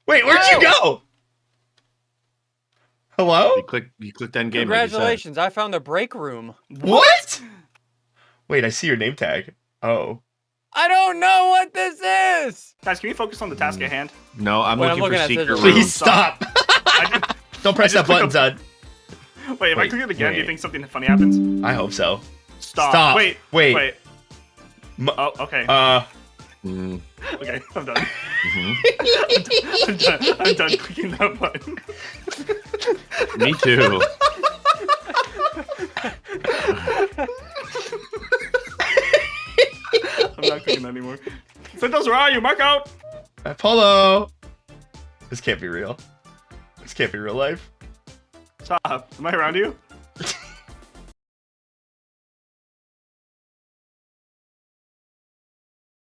Wait, where'd you go? Hello? You clicked end game. Congratulations, I found the break room. What? Wait, I see your name tag. Oh. I don't know what this is! Guys, can we focus on the task at hand? No, I'm Wait, looking for at secret Sigils. rooms. Please stop. Don't press that button, Zud. Wait, if I click it again, do you think something funny happens? I hope so. Stop. Wait. Wait. Oh, okay. Okay, I'm done. I'm done clicking that button. Me too. I'm not clicking that anymore. Sigils, where are you? Mark out! Apollo! This can't be real. This can't be real life. Stop. Am I around you?